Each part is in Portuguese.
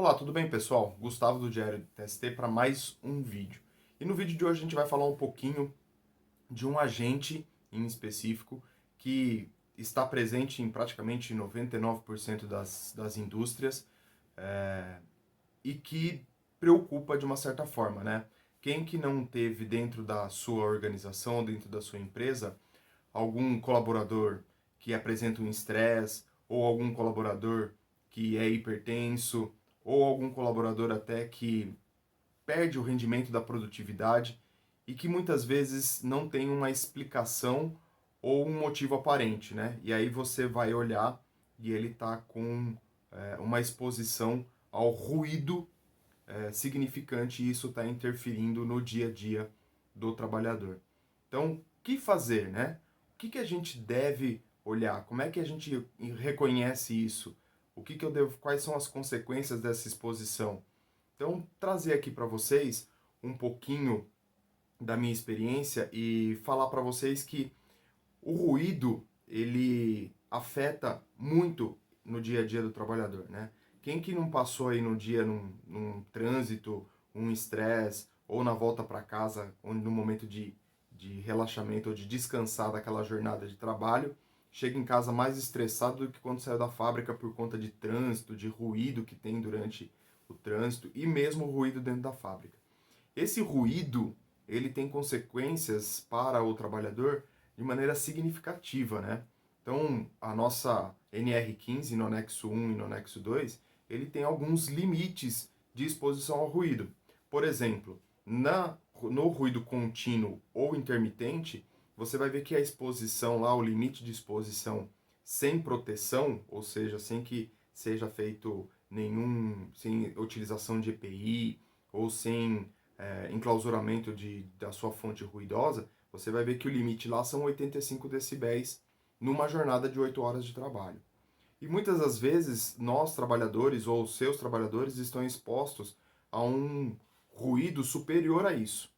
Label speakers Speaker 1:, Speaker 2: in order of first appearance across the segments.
Speaker 1: Olá, tudo bem, pessoal? Gustavo do Diário do TST para mais um vídeo. E no vídeo de hoje a gente vai falar um pouquinho de um agente em específico que está presente em praticamente 99% das indústrias e que preocupa de uma certa forma, né? Quem que não teve dentro da sua organização, dentro da sua empresa, algum colaborador que apresenta um estresse, ou algum colaborador que é hipertenso, ou algum colaborador até que perde o rendimento da produtividade e que muitas vezes não tem uma explicação ou um motivo aparente, né? E aí você vai olhar e ele está com uma exposição ao ruído significante e isso está interferindo no dia a dia do trabalhador. Então, o que fazer, né? O que a gente deve olhar? Como é que a gente reconhece isso? O que eu devo? Quais são as consequências dessa exposição? Então, trazer aqui para vocês um pouquinho da minha experiência e falar para vocês que o ruído ele afeta muito no dia a dia do trabalhador, né? Quem que não passou aí no dia num trânsito, um estresse, ou na volta para casa, onde no momento de relaxamento ou de descansar daquela jornada de trabalho, chega em casa mais estressado do que quando saiu da fábrica por conta de trânsito, de ruído que tem durante o trânsito e mesmo o ruído dentro da fábrica. Esse ruído, ele tem consequências para o trabalhador de maneira significativa, né? Então, a nossa NR15 no anexo 1 e no anexo 2, ele tem alguns limites de exposição ao ruído. Por exemplo, no ruído contínuo ou intermitente, você vai ver que a exposição lá, o limite de exposição sem proteção, ou seja, sem que seja feito sem utilização de EPI ou sem enclausuramento da sua fonte ruidosa, você vai ver que o limite lá são 85 decibéis numa jornada de 8 horas de trabalho. E muitas das vezes nós trabalhadores ou seus trabalhadores estão expostos a um ruído superior a isso.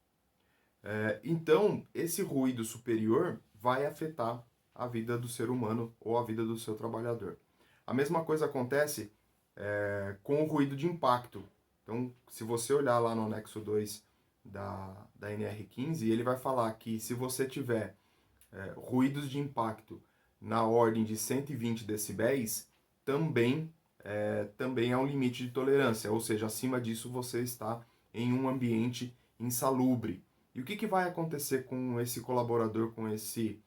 Speaker 1: Então, esse ruído superior vai afetar a vida do ser humano ou a vida do seu trabalhador. A mesma coisa acontece com o ruído de impacto. Então, se você olhar lá no anexo 2 da NR15, ele vai falar que se você tiver ruídos de impacto na ordem de 120 decibéis, também há um limite de tolerância, ou seja, acima disso você está em um ambiente insalubre. E o que vai acontecer com esse colaborador, com esse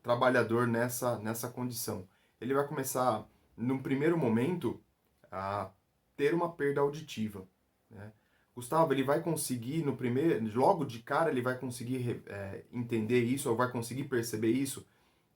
Speaker 1: trabalhador nessa condição? Ele vai começar, num primeiro momento, a ter uma perda auditiva, né? Gustavo, ele vai conseguir logo de cara ele vai conseguir entender isso ou vai conseguir perceber isso?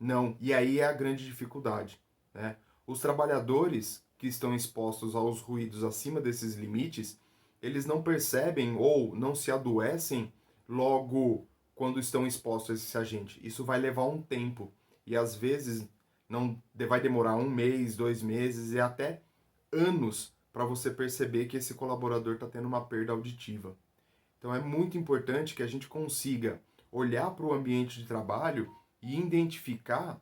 Speaker 1: Não. E aí é a grande dificuldade, né? Os trabalhadores que estão expostos aos ruídos acima desses limites, eles não percebem ou não se adoecem logo quando estão expostos a esse agente. Isso vai levar um tempo e às vezes não vai demorar um mês, 2 meses e até anos para você perceber que esse colaborador está tendo uma perda auditiva. Então é muito importante que a gente consiga olhar para o ambiente de trabalho e identificar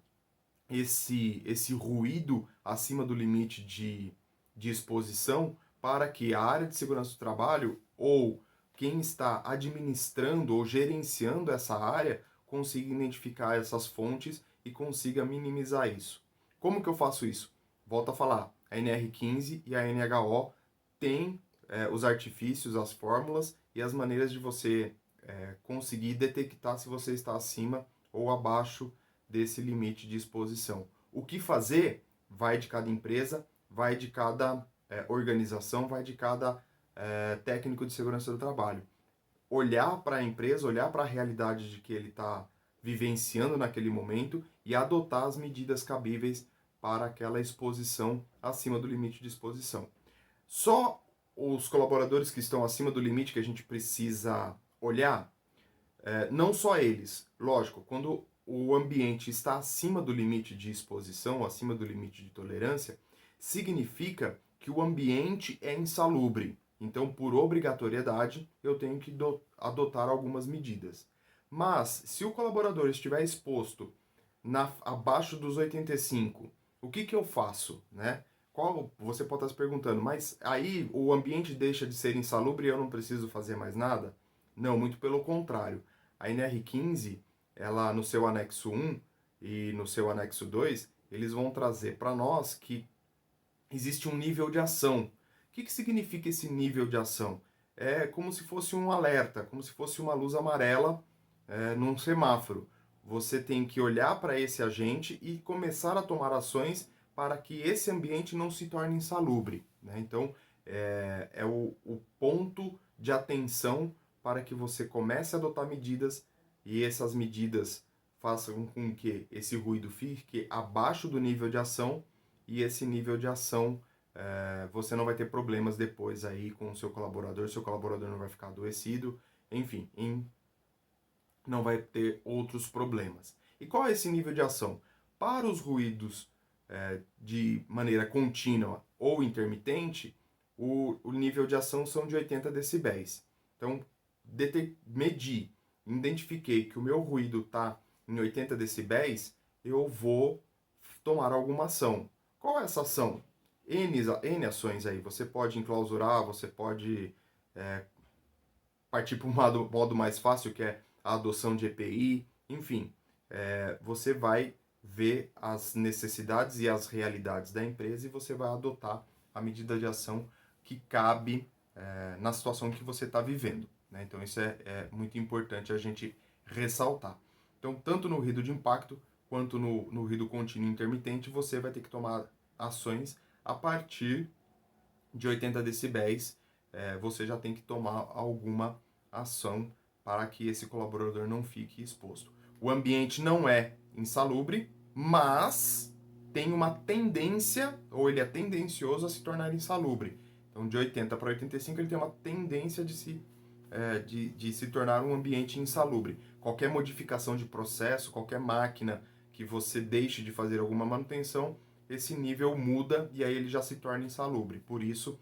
Speaker 1: esse ruído acima do limite de exposição para que a área de segurança do trabalho ou quem está administrando ou gerenciando essa área consiga identificar essas fontes e consiga minimizar isso. Como que eu faço isso? Volto a falar, a NR15 e a NHO têm os artifícios, as fórmulas e as maneiras de você conseguir detectar se você está acima ou abaixo desse limite de exposição. O que fazer vai de cada empresa, vai de cada organização, vai de cada técnico de segurança do trabalho. Olhar para a empresa, olhar para a realidade de que ele está vivenciando naquele momento e adotar as medidas cabíveis para aquela exposição acima do limite de exposição. Só os colaboradores que estão acima do limite que a gente precisa olhar, não só eles, lógico, quando o ambiente está acima do limite de exposição, acima do limite de tolerância, significa que o ambiente é insalubre. Então, por obrigatoriedade, eu tenho que adotar algumas medidas. Mas, se o colaborador estiver exposto abaixo dos 85, o que eu faço, né? Você pode estar se perguntando, mas aí o ambiente deixa de ser insalubre e eu não preciso fazer mais nada? Não, muito pelo contrário. A NR15, ela no seu anexo 1 e no seu anexo 2, eles vão trazer para nós que existe um nível de ação. O que significa esse nível de ação? É como se fosse um alerta, como se fosse uma luz amarela num semáforo. Você tem que olhar para esse agente e começar a tomar ações para que esse ambiente não se torne insalubre, né? Então, é o ponto de atenção para que você comece a adotar medidas e essas medidas façam com que esse ruído fique abaixo do nível de ação e esse nível de ação você não vai ter problemas depois aí com o seu colaborador não vai ficar adoecido, enfim, não vai ter outros problemas. E qual é esse nível de ação? Para os ruídos de maneira contínua ou intermitente, o nível de ação são de 80 decibéis. Então, medi, identifiquei que o meu ruído está em 80 decibéis, eu vou tomar alguma ação. Qual é essa ação? N ações aí. Você pode enclausurar, você pode partir para um modo mais fácil, que é a adoção de EPI, enfim. Você vai ver as necessidades e as realidades da empresa e você vai adotar a medida de ação que cabe na situação que você está vivendo, né? Então isso é muito importante a gente ressaltar. Então, tanto no ruído de impacto quanto no ruído contínuo intermitente, você vai ter que tomar ações a partir de 80 decibéis. Você já tem que tomar alguma ação para que esse colaborador não fique exposto. O ambiente não é insalubre, mas tem uma tendência, ou ele é tendencioso a se tornar insalubre. Então, de 80 para 85, ele tem uma tendência de se tornar um ambiente insalubre. Qualquer modificação de processo, qualquer máquina que você deixe de fazer alguma manutenção, esse nível muda e aí ele já se torna insalubre. Por isso,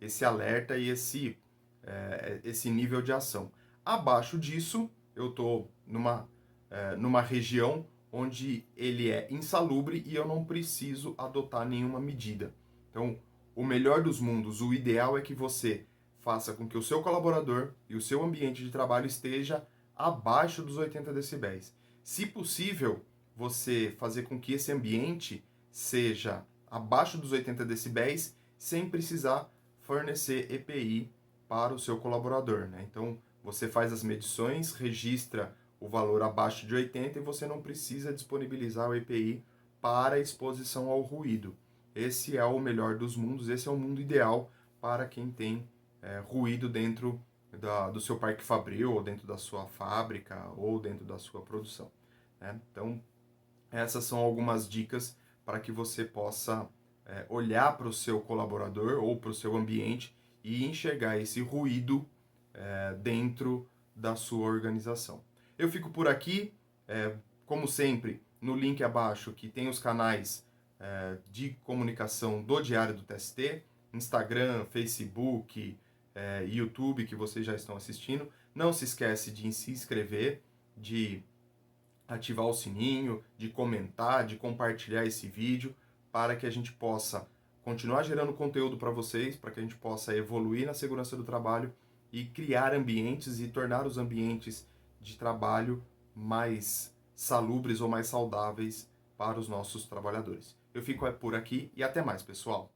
Speaker 1: esse alerta e esse nível de ação. Abaixo disso, eu estou numa região onde ele é insalubre e eu não preciso adotar nenhuma medida. Então, o melhor dos mundos, o ideal é que você faça com que o seu colaborador e o seu ambiente de trabalho esteja abaixo dos 80 decibéis. Se possível, você fazer com que esse ambiente seja abaixo dos 80 decibéis sem precisar fornecer EPI para o seu colaborador, né? Então, você faz as medições, registra o valor abaixo de 80 e você não precisa disponibilizar o EPI para exposição ao ruído. Esse é o melhor dos mundos, esse é o mundo ideal para quem tem ruído dentro do seu parque fabril, ou dentro da sua fábrica, ou dentro da sua produção, né? Então, essas são algumas dicas para que você possa olhar para o seu colaborador ou para o seu ambiente e enxergar esse ruído dentro da sua organização. Eu fico por aqui, como sempre, no link abaixo que tem os canais de comunicação do Diário do TST, Instagram, Facebook, YouTube, que vocês já estão assistindo. Não se esquece de se inscrever, de ativar o sininho, de comentar, de compartilhar esse vídeo, para que a gente possa continuar gerando conteúdo para vocês, para que a gente possa evoluir na segurança do trabalho e criar ambientes e tornar os ambientes de trabalho mais salubres ou mais saudáveis para os nossos trabalhadores. Eu fico por aqui e até mais, pessoal!